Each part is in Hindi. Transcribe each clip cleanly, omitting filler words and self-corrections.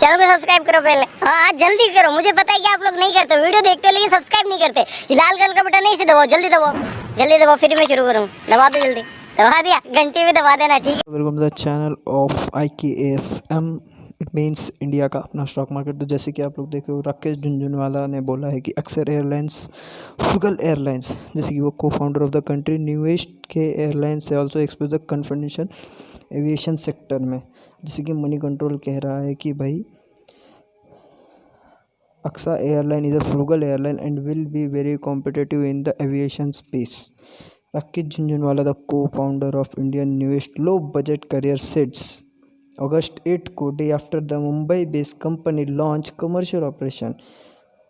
चैनल को सब्सक्राइब करो पहले। हाँ जल्दी करो, मुझे पता है कि आप लोग नहीं करते, वीडियो देखते हो लेकिन सब्सक्राइब नहीं करते। ये लाल कलर का बटन नहीं, इसे दबाओ, जल्दी दबाओ, जल्दी दबाओ, फिर मैं शुरू करूँ। दबा दो जल्दी, दबा दिया, घंटी भी दबा देना, ठीक है। Welcome to the channel of IKSM। It means India का अपना स्टॉक मार्केट। तो जैसे कि आप लोग देख रहे हो, राकेश झुनझुनवाला ने बोला है कि अक्सर एयरलाइंस, फ्रुगल एयरलाइंस, जैसे कि वो को founder of the country newest के एयरलाइंस से also expose the confidential aviation sector में। जैसे कि मनी कंट्रोल कह रहा है कि भाई Aksa airline is a frugal airline and will be very competitive in the aviation space. Rakesh Jhunjhunwala, the co-founder of Indian newest low-budget carrier, says August 8 को day after the Mumbai-based company launched commercial operation.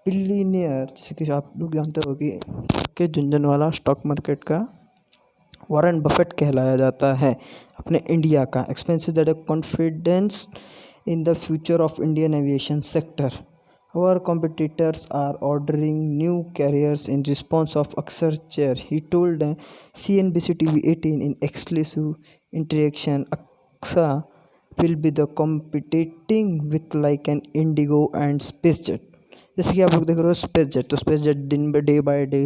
Billionaire, जैसे कि आप लोग जानते हो कि राकेश झुनझुनवाला स्टॉक मार्केट का वॉरेन बफेट कहलाया जाता है अपने इंडिया का। Expenses that have confidence in the future of Indian aviation sector. Our competitors are ordering new carriers in response of Aksar chair. He told CNBC TV 18 in exclusive interaction. Aksa will be the competing with like an Indigo and SpaceJet. जैसे कि आप लोग देख रहे हो स्पेस जेट, तो स्पेस जेट दिन में डे बाय डे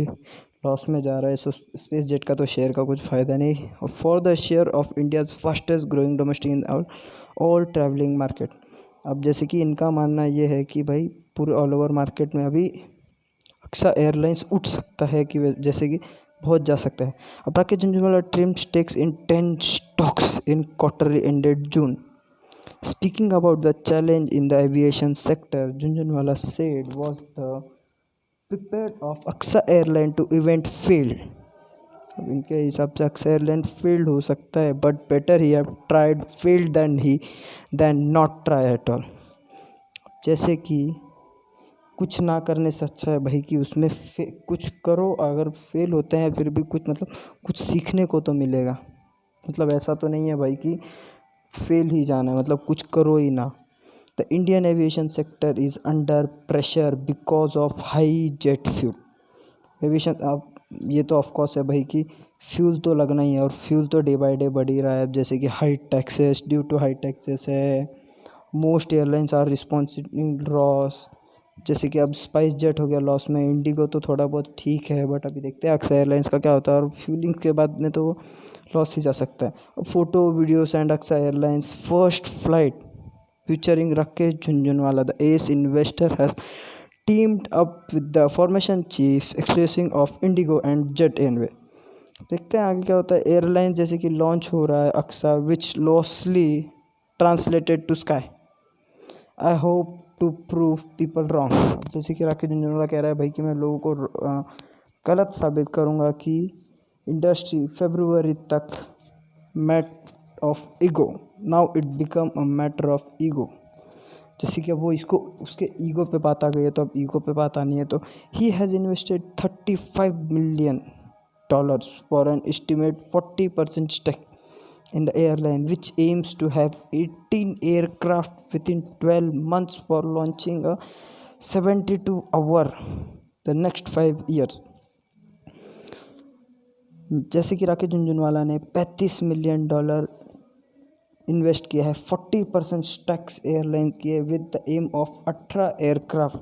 लॉस में जा रहा है। सो स्पेस जेट का तो शेयर का कुछ फ़ायदा नहीं। और for the share of India's fastest growing domestic in all travelling market. अब जैसे कि इनका मानना ये है कि भाई पूरे ऑल ओवर मार्केट में अभी अक्सा एयरलाइंस उठ सकता है कि जैसे कि बहुत जा सकता है। अब Rakesh Jhunjhunwala trim stakes in 10 stocks in quarterly ended June. Speaking about the challenge in the aviation sector, Jhunjhunwala said was the prepared of Aksa airline to event failed. अब इनके हिसाब से अक्सा एयरलाइन फेल्ड हो सकता है, but better he have tried failed than not try at all. जैसे कि कुछ ना करने से अच्छा है भाई कि उसमें कुछ करो, अगर फेल होते हैं फिर भी कुछ मतलब कुछ सीखने को तो मिलेगा। मतलब ऐसा तो नहीं है भाई कि फेल ही जाना है, मतलब कुछ करो ही ना. The Indian aviation sector is under pressure because of high jet fuel. Aviation अब ये तो ऑफकोर्स है भाई कि फ्यूल तो लगना ही है, और फ्यूल तो डे बाय डे बढ़ ही रहा है. अब जैसे कि high taxes, due to high taxes है, most airlines are responsible loss. जैसे कि अब स्पाइस जेट हो गया लॉस में, इंडिगो तो थोड़ा बहुत ठीक है, बट अभी देखते हैं अक्सा एयरलाइंस का क्या होता है. और फ्यूलिंग के बाद में तो लॉस ही जा सकता है. अब photo videos and Akasa airlines first flight featuring Rakesh Jhunjhunwala, the ace investor, has teamed up with the formation chief exclusive of Indigo and Jet Airways. देखते हैं आगे क्या होता है. एयरलाइन जैसे कि लॉन्च हो रहा है Akasa, which loosely translated to sky. I hope to prove people wrong. अब जैसे कि राकेश झुनझुनवाला कह रहा है भाई कि मैं लोगों को गलत साबित करूँगा कि इंडस्ट्री फरवरी तक matter of ego, now it become a matter of ego. जैसे कि अब वो इसको उसके ईगो पे बात आ गई है, तो अब ईगो पे बात आनी है. तो he has invested $35 million for an estimate 40% stake in the airline, which aims to have 18 aircraft within 12 months for launching a 72-hour the next 5 years. जैसे कि राकेश झुनझुनवाला ने $35 million इन्वेस्ट किया है, 40% स्टैक्स एयरलाइन किए with the aim of 18 aircraft.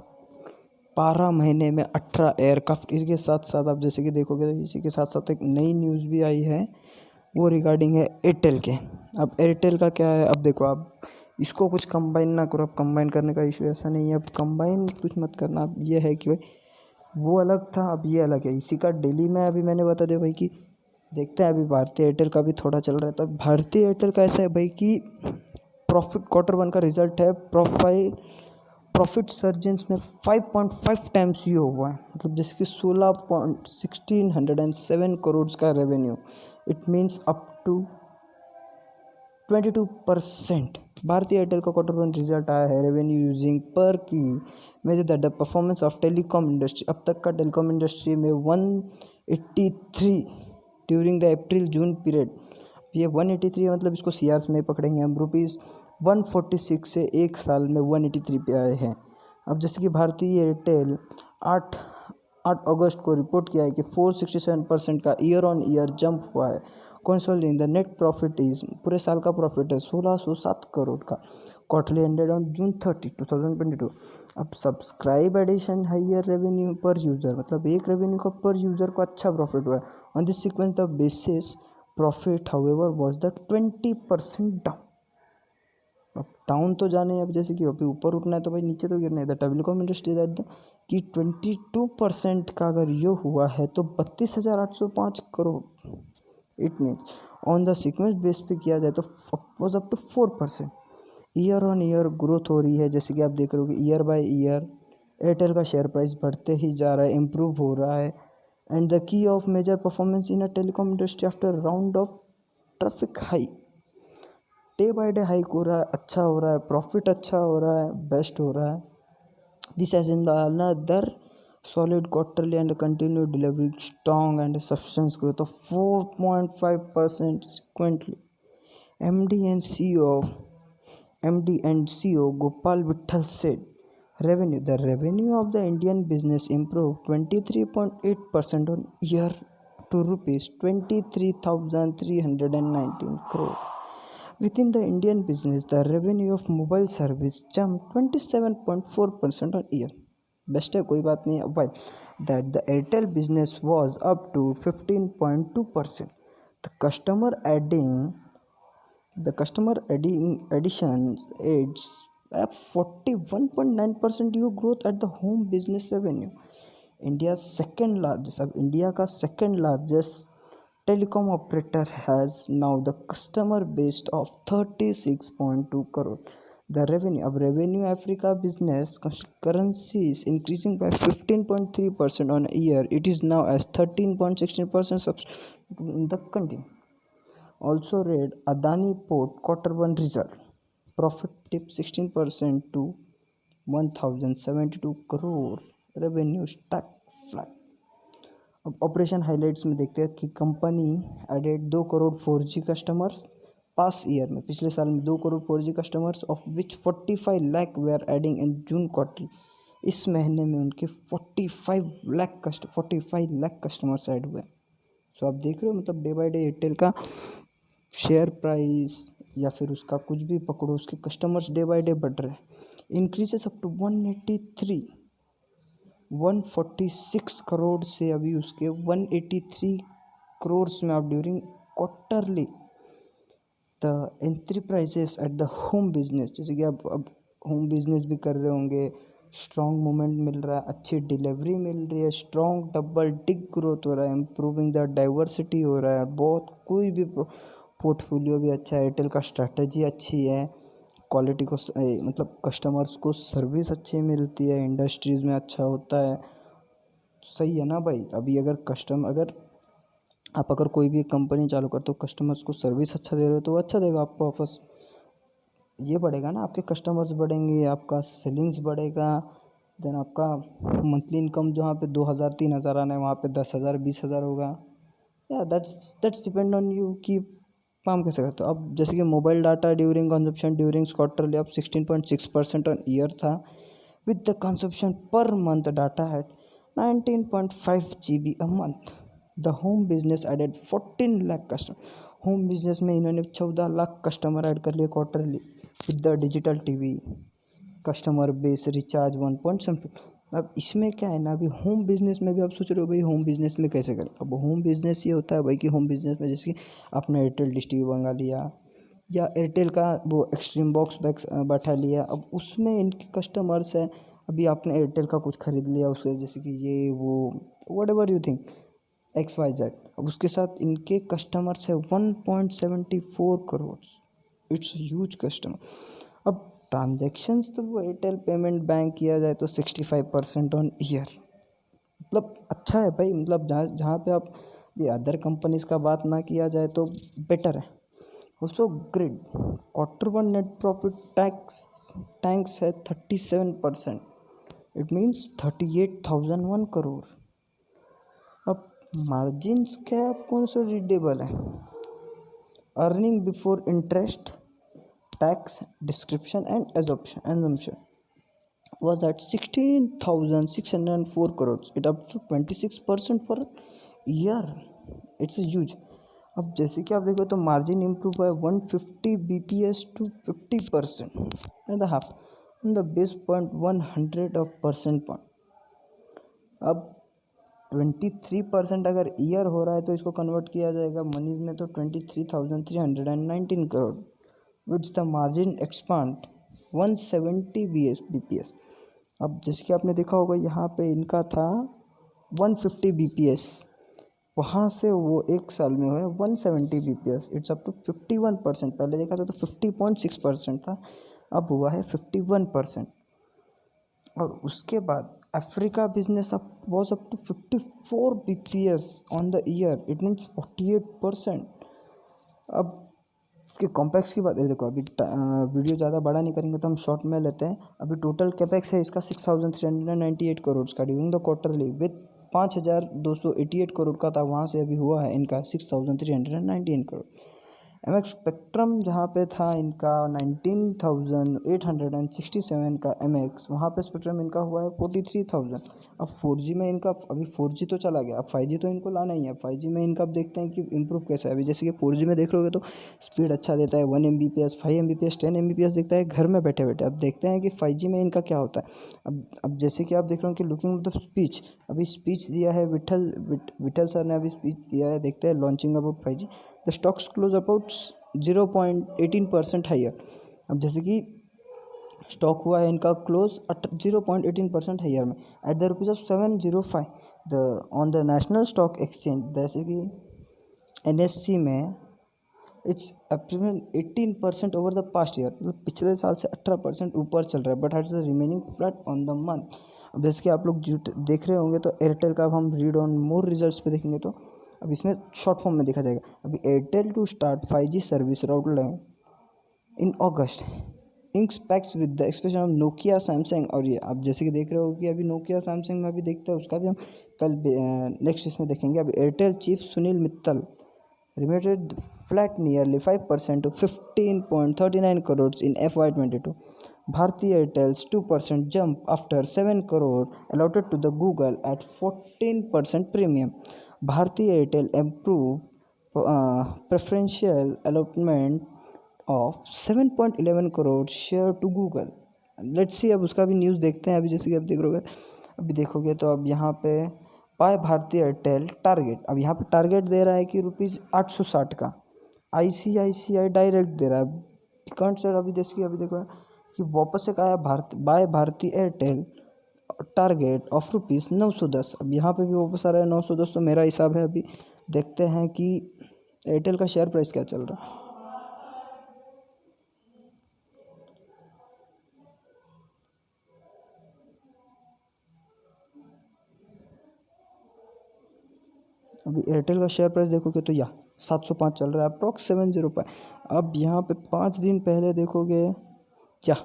12 महीने में 18 एयरक्राफ्ट. इसके साथ साथ आप जैसे कि देखोगे तो इसी के साथ साथ एक नई न्यूज़ भी आई है, वो रिगार्डिंग है एयरटेल के. अब एयरटेल का क्या है, अब देखो आप इसको कुछ कंबाइन ना करो. अब कंबाइन करने का इशू ऐसा नहीं है, अब कंबाइन कुछ मत करना. अब ये है कि भाई वो अलग था, अब ये अलग है. इसी का दिल्ली में अभी मैंने बता दिया भाई कि देखते हैं. अभी भारतीय एयरटेल का भी थोड़ा चल रहा है. तो भारतीय एयरटेल का ऐसा है भाई कि प्रॉफिट Q1 का रिजल्ट है, प्रॉफिट सर्जेंस में 5.5 टाइम्स ये हुआ है. मतलब जैसे कि 1607 करोड़ का revenue. It means up to 22%. Bharti Airtel का Q1 रिजल्ट आया है. रेवेन्यू यूजिंग पर की measure the performance of telecom industry. अब तक का टेलीकॉम इंडस्ट्री में 183 during the April June period. ये 183 मतलब इसको सीआर्स में पकड़ेंगे हम. ₹146 से एक साल में 183 पे आए हैं. अब जैसे कि भारतीय एयरटेल 8 अगस्त को रिपोर्ट किया है कि 467% का ईयर ऑन ईयर जंप हुआ है. Consolidated the net profit is, पूरे साल का प्रॉफिट है 1607 करोड़ का. quarterly ended on June 30, 2022. अब सब्सक्राइब एडिशन हाइयर रेवेन्यू पर यूज़र, मतलब एक रेवेन्यू का पर यूज़र को अच्छा प्रॉफिट हुआ है. On this sequence the basis profit however was the 20% down. अब डाउन तो जाने, अब जैसे कि अभी ऊपर उठना है तो भाई नीचे तो गिरना है. The telecom industry that the कि 22% का अगर ये हुआ है तो 32,805 crore. It means on the sequence base पे किया जाए तो was up to 4%. Year on year growth हो रही है. जैसे कि आप देख रहे हो कि ईयर बाय ईयर एयरटेल का शेयर प्राइस बढ़ते ही जा रहा है, इम्प्रूव हो रहा है. And the key of major performance in a telecom industry after round of traffic high, day by day hike हो रहा है, अच्छा हो रहा है, प्रॉफिट अच्छा हो रहा है, बेस्ट हो रहा है. This has in the another solid quarterly and continued delivering strong and substance growth of 4.5% sequentially. MD and CEO Gopal Vittal said, the revenue of the Indian business improved 23.8% on year to rupees 23,319 crore. Within the Indian business, the revenue of mobile service jumped 27.4% on year. Best है, कोई बात नहीं. While that the Airtel business was up to 15.2%. The customer addition adds at 41.9% you growth at the home business revenue. India second largest, अब इंडिया का second largest telecom operator has now the customer base of 36.2 crore. The revenue of revenue Africa business currency is increasing by 15.3% on a year. It is now as 13.16% in the country. Also read Adani Port Q1 result. Profit tip 16% to 1,072 crore. Revenue stuck flat. अब ऑपरेशन हाइलाइट्स में देखते हैं कि company added 2 crore 4G customers past year में. पिछले साल में 2 crore 4G customers of which 45 lakh they are adding in June quarter. इस महीने में उनके 45 लाख कस्टमर्स ऐड हुए. सो आप देख रहे हो, मतलब डे बाय डे एयरटेल का शेयर प्राइस या फिर उसका कुछ भी पकड़ो, उसके कस्टमर्स डे बाय डे बढ़ रहे हैं. इंक्रीजेस अप टू 146 करोड़ से अभी उसके 183 करोड़ में आप during quarterly. The entry prices eight the home business, जैसे कि आप अब होम बिजनेस भी कर रहे होंगे, स्ट्रॉन्ग मूवमेंट मिल रहा है, अच्छी डिलीवरी मिल रही है, स्ट्रॉन्ग डबल टिक ग्रोथ हो रहा है, इम्प्रूविंग द डाइवर्सिटी हो रहा है, बहुत कोई भी पोर्टफोलियो भी अच्छा है. एयरटेल का स्ट्रैटेजी अच्छी है, क्वालिटी को मतलब कस्टमर्स को सर्विस अच्छी मिलती है, इंडस्ट्रीज़ में अच्छा होता है. सही है ना भाई. अभी अगर आप कोई भी कंपनी चालू करते हो, कस्टमर्स को सर्विस अच्छा दे रहे हो तो वो अच्छा देगा आपको ऑफर्स. ये बढ़ेगा ना, आपके कस्टमर्स बढ़ेंगे, आपका सेलिंग्स बढ़ेगा. देन आपका मंथली इनकम जहाँ पे 2,000 3,000 आना है वहाँ पे 10,000 20,000 होगा. या दैट्स डिपेंड ऑन यू कि काम कैसे करते हो. अब जैसे कि mobile data during consumption during quarterly अब 16.6% ऑन ईयर था, विद द कंजप्शन पर month data had 19.5 GB a month. The home business added 14 lakh customer. Home business में इन्होंने 14 लाख कस्टमर ऐड कर लिए quarterly, with the digital TV customer base recharge 1.7. अब इसमें क्या है ना, अभी होम बिजनेस में भी आप सोच रहे हो भाई होम बिजनेस में कैसे करें. अब होम बिजनेस ये होता है भाई कि होम बिजनेस में जैसे आपने एयरटेल डिश टीवी मंगा लिया या एयरटेल का वो एक्सट्रीम बॉक्स बैठा लिया. अब उसमें इनके कस्टमर्स हैं. अभी आपने एयरटेल का कुछ खरीद लिया उसके, जैसे कि ये वो whatever you think XYZ. अब उसके साथ इनके कस्टमर्स है 1.74 करोड़. It's huge customer. अब ट्रांजेक्शन्स तो वो एयरटेल पेमेंट बैंक किया जाए तो 65% ऑन ईयर, मतलब अच्छा है भाई. मतलब जहाँ पे आप ये अदर कंपनीज का बात ना किया जाए तो बेटर है. Also grade Q1 net profit tax है 37%. It means 38,001 crore. अब मार्जिन्स क्या है, कौन सा रीडेबल है. Earning before interest tax description and assumption was at 16,604 crores. It up to 26% for year. It's a huge. अब जैसे कि आप देखो तो मार्जिन इम्प्रूव है 150 BPS to 50%. And the half on the base point 100 of percent point. अब 23% अगर ईयर हो रहा है तो इसको कन्वर्ट किया जाएगा मनीज में तो 23,319 crore, which the margin expand 170 bps। अब जैसे कि आपने देखा होगा यहाँ पे इनका था 150 bps, वहाँ से वो एक साल में हुआ 170 bps, इट्स अप टू 51%। पहले देखा था तो 50.6% था, अब हुआ है 51%। और उसके बाद Africa business up was up to 54 bps on the year, it means 48%। अब इसके कॉम्पैक्स की बात है, देखो अभी वीडियो ज़्यादा बड़ा नहीं करेंगे तो हम शॉर्ट में लेते हैं। अभी टोटल कैपेक्स है इसका 6,398 करोड़ का during the quarterly, with 5,288 crore का था, वहाँ से अभी हुआ है इनका 6,319 करोड़। एमएक्स स्पेक्ट्रम जहाँ पे था इनका 19,867 का एमएक्स, वहाँ पे स्पेक्ट्रम इनका हुआ है 43,000। अब 4G में इनका, अभी 4G तो चला गया, अब 5G तो इनको लाना ही है। 5G में इनका अब देखते हैं कि इम्प्रूव कैसा है। अभी जैसे कि 4G में देख रहोगे तो स्पीड अच्छा देता है, 1 Mbps, 5 Mbps, 10 Mbps देता है घर में बैठे बैठे। अब देखते हैं कि 5G में इनका क्या होता है। अब जैसे कि आप देख रहे हो कि लुकिंग द स्पीच, अभी स्पीच दिया है विठल सर ने अभी स्पीच दिया है, देखते हैं launching about 5G। The stocks close about 0.18% higher. अब जैसे कि स्टॉक हुआ है इनका क्लोज 0.18% हाइयर में at the rupees of 705 the on the national stock exchange. जैसे कि NSE में it's approximate 18% over the past year, मतलब पिछले साल से 18% ऊपर चल रहा है, but hats remaining flat on the month. अब जैसे कि आप लोग देख रहे होंगे तो एयरटेल का अब हम रीड ऑन मोर रिजल्ट्स पे देखेंगे तो अब इसमें शॉर्ट फॉर्म में देखा जाएगा। अभी Airtel to start 5G service route in August, ink pacts with the expectation of Nokia Samsung. और ये आप जैसे कि देख रहे हो कि अभी नोकिया सैमसंग में अभी देखते हैं, उसका भी हम कल नेक्स्ट इसमें देखेंगे। अभी Airtel chief Sunil Mittal remained flat nearly 5% to 15.39 crores in FY22. Bharti Airtel's 2% jump after 7 crore allotted to the Google at 14% premium. Bharti Airtel improved preferential allotment of 7.11 crore share to Google. Let's see, अब उसका भी न्यूज़ देखते हैं। अभी जैसे कि आप देखोगे तो अब यहाँ पे बाय भारती एयरटेल टारगेट, अब यहाँ पे टारगेट दे रहा है कि ₹860 का। ICICI डायरेक्ट दे रहा है डिस्काउंट सर। अभी जैसे कि अभी देखो कि वापस से कहा है by Bharti Airtel target of ₹910। अब यहाँ पे भी वापस आ रहा है 910, तो मेरा हिसाब है अभी देखते हैं कि एयरटेल का शेयर प्राइस क्या चल रहा है। अभी एयरटेल का शेयर प्राइस देखोगे तो 705 चल रहा है, अप्रॉक्स 705। अब यहाँ पे 5 दिन पहले देखोगे क्या,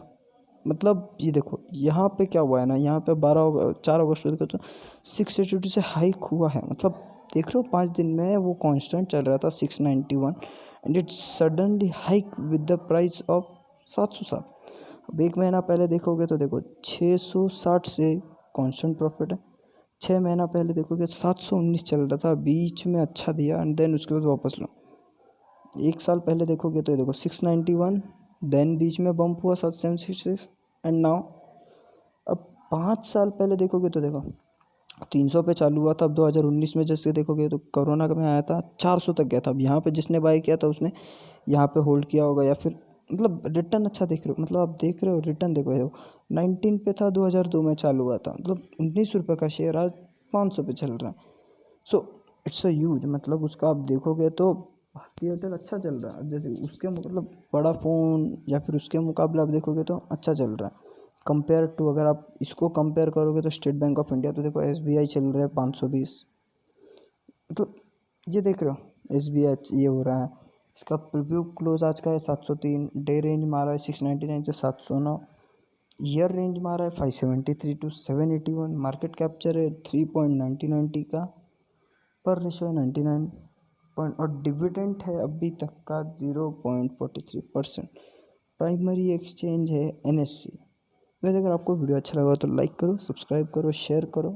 मतलब ये देखो यहाँ पे क्या हुआ है ना, यहाँ पे 4 अगस्त को तो 682 से हाइक हुआ है। मतलब देख रहे हो 5 दिन में वो कांस्टेंट चल रहा था 691 and it's suddenly hike with the price of 707। अब एक महीना पहले देखोगे तो देखो 660 से कांस्टेंट प्रॉफिट है। 6 महीना पहले देखोगे 719 चल रहा था, बीच में अच्छा दिया एंड देन उसके बाद वापस लो। एक साल पहले देखोगे तो देखो 691, देन बीच में बम्प हुआ 776 एंड नाउ। अब 5 साल पहले देखोगे तो देखो 300 पे चालू हुआ था। अब 2019 में जैसे देखोगे तो कोरोना में आया था 400 तक गया था। अब यहाँ पे जिसने बाय किया था उसने यहाँ पे होल्ड किया होगा, या फिर मतलब रिटर्न अच्छा देख रहे हो, मतलब आप देख रहे हो रिटर्न देखो 19 पे था, 2002 में चालू हुआ था, मतलब 19 रुपये का शेयर आज 500 पे चल रहा है। सो इट्स अ ह्यूज, मतलब उसका आप देखोगे तो भारतीय एयरटेल अच्छा चल रहा है। जैसे उसके मतलब बड़ा फ़ोन या फिर उसके मुकाबले आप देखोगे तो अच्छा चल रहा है कंपेयर टू। अगर आप इसको कंपेयर करोगे तो स्टेट बैंक ऑफ इंडिया, तो देखो SBI चल रहा है 520, मतलब ये देख रहे हो SBI ये हो रहा है। इसका प्रीव्यू क्लोज आज का है 703, डे रेंज मारा है 699 से 709, ईयर रेंज मारा है 573 टू 781, मार्केट कैप्चर है 3.99 का, पर रेशो है 99 पॉइंट, और डिविडेंड है अभी तक का 0.43%। प्राइमरी एक्सचेंज है NSE। वैसे अगर आपको वीडियो अच्छा लगा तो लाइक करो, सब्सक्राइब करो, शेयर करो।